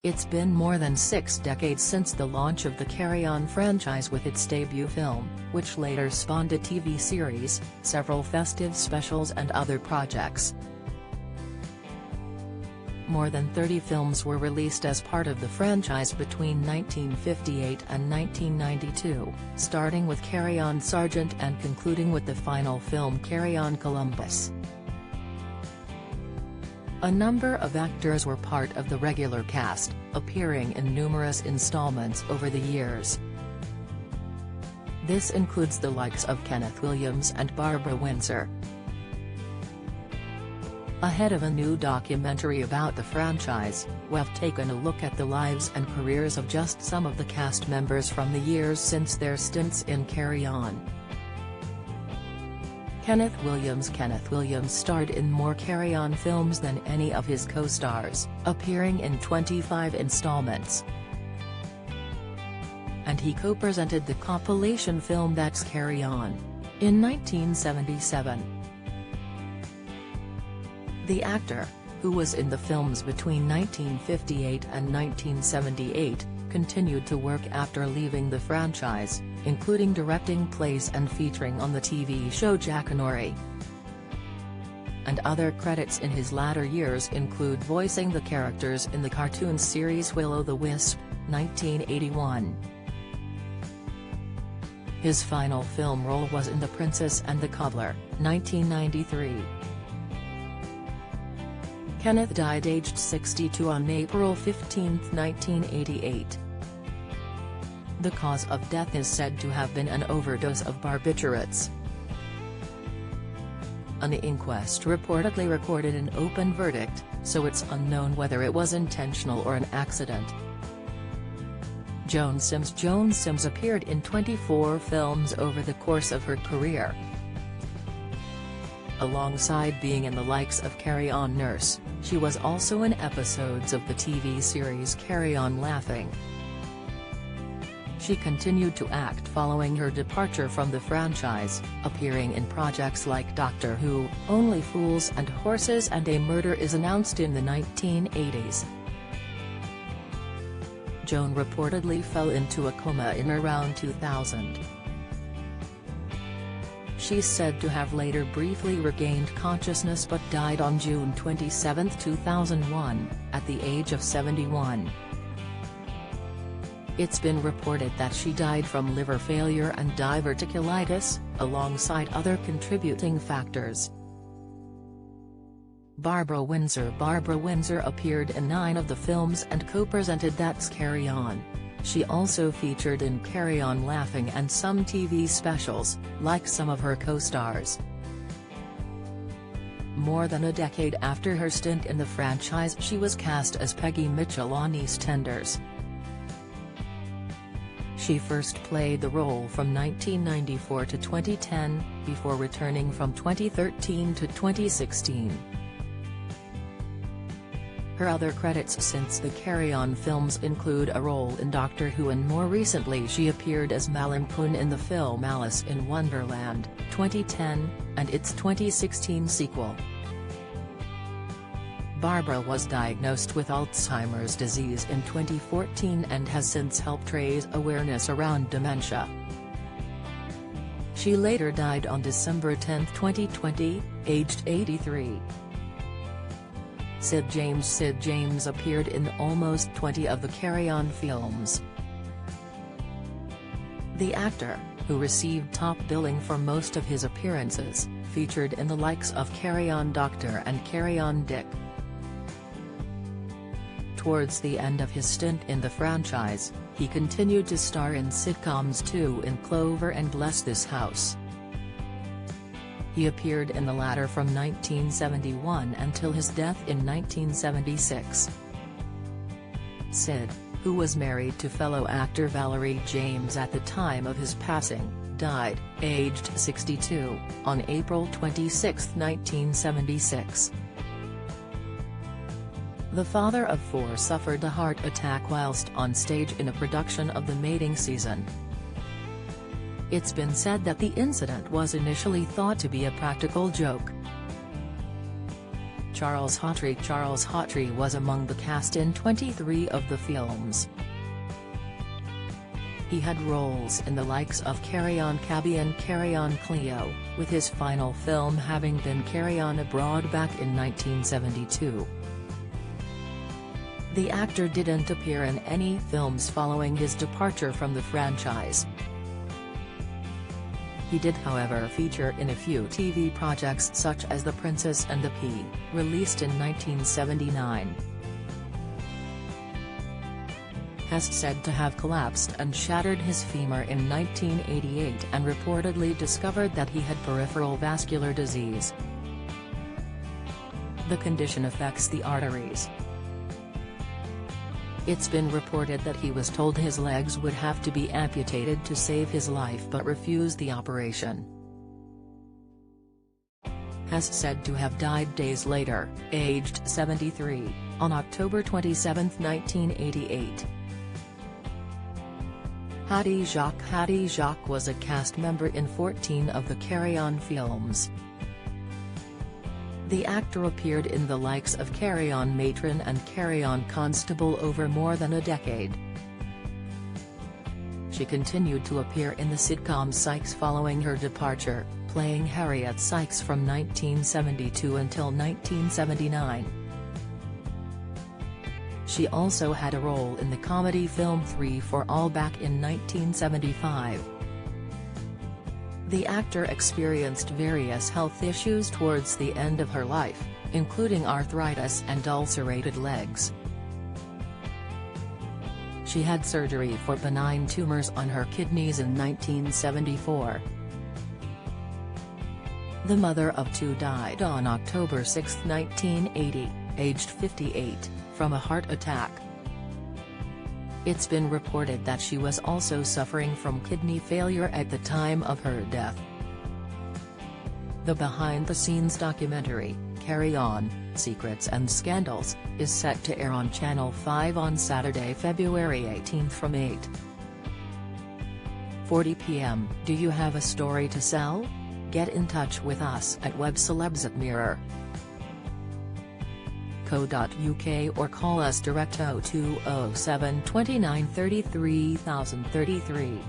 It's been more than 6 decades since the launch of the Carry On franchise with its debut film, which later spawned a TV series, several festive specials and other projects. More than 30 films were released as part of the franchise between 1958 and 1992, starting with Carry On Sergeant and concluding with the final film Carry On Columbus. A number of actors were part of the regular cast, appearing in numerous installments over the years. This includes the likes of Kenneth Williams and Barbara Windsor. Ahead of a new documentary about the franchise, we've taken a look at the lives and careers of just some of the cast members from the years since their stints in Carry On. Kenneth Williams starred in more Carry On films than any of his co-stars, appearing in 25 installments. And he co-presented the compilation film That's Carry On in 1977. The actor, who was in the films between 1958 and 1978, continued to work after leaving the franchise, including directing plays and featuring on the TV show Jackanory. And other credits in his latter years include voicing the characters in the cartoon series Will-O-the-Wisp, 1981. His final film role was in The Princess and the Cobbler, 1993. Kenneth died aged 62 on April 15, 1988. The cause of death is said to have been an overdose of barbiturates. An inquest reportedly recorded an open verdict, so it's unknown whether it was intentional or an accident. Joan Sims appeared in 24 films over the course of her career. Alongside being in the likes of Carry On Nurse, she was also in episodes of the TV series Carry On Laughing. She continued to act following her departure from the franchise, appearing in projects like Doctor Who, Only Fools and Horses and A Murder is Announced in the 1980s. Joan reportedly fell into a coma in around 2000. She's said to have later briefly regained consciousness but died on June 27, 2001, at the age of 71. It's been reported that she died from liver failure and diverticulitis, alongside other contributing factors. Barbara Windsor appeared in 9 of the films and co-presented That's Carry On. She also featured in Carry On Laughing and some TV specials, like some of her co-stars. More than a decade after her stint in the franchise, she was cast as Peggy Mitchell on EastEnders. She first played the role from 1994 to 2010, before returning from 2013 to 2016. Her other credits since the Carry On films include a role in Doctor Who, and more recently she appeared as Malin Kun in the film Alice in Wonderland, 2010, and its 2016 sequel. Barbara was diagnosed with Alzheimer's disease in 2014 and has since helped raise awareness around dementia. She later died on December 10, 2020, aged 83. Sid James appeared in almost 20 of the Carry On films. The actor, who received top billing for most of his appearances, featured in the likes of Carry On Doctor and Carry On Dick. Towards the end of his stint in the franchise, he continued to star in sitcoms too, in Clover and Bless This House. He appeared in the latter from 1971 until his death in 1976. Sid, who was married to fellow actor Valerie James at the time of his passing, died, aged 62, on April 26, 1976. The father of 4 suffered a heart attack whilst on stage in a production of The Mating Season. It's been said that the incident was initially thought to be a practical joke. Charles Hawtrey. Charles Hawtrey was among the cast in 23 of the films. He had roles in the likes of Carry On Cabby and Carry On Cleo, with his final film having been Carry On Abroad back in 1972. The actor didn't appear in any films following his departure from the franchise. He did however feature in a few TV projects such as The Princess and the Pea, released in 1979. Has said to have collapsed and shattered his femur in 1988 and reportedly discovered that he had peripheral vascular disease. The condition affects the arteries. It's been reported that he was told his legs would have to be amputated to save his life but refused the operation. Has said to have died days later, aged 73, on October 27, 1988. Hattie Jacques was a cast member in 14 of the Carry On films. The actor appeared in the likes of Carry On Matron and Carry On Constable over more than a decade. She continued to appear in the sitcom Sykes following her departure, playing Harriet Sykes from 1972 until 1979. She also had a role in the comedy film 3 for All back in 1975. The actor experienced various health issues towards the end of her life, including arthritis and ulcerated legs. She had surgery for benign tumors on her kidneys in 1974. The mother of two died on October 6, 1980, aged 58, from a heart attack. It's been reported that she was also suffering from kidney failure at the time of her death. The behind-the-scenes documentary, Carry On, Secrets and Scandals, is set to air on Channel 5 on Saturday, February 18 from 8:40 p.m. Do you have a story to sell? Get in touch with us at webcelebs@mirror.co.uk or call us direct 0207 29 33 033.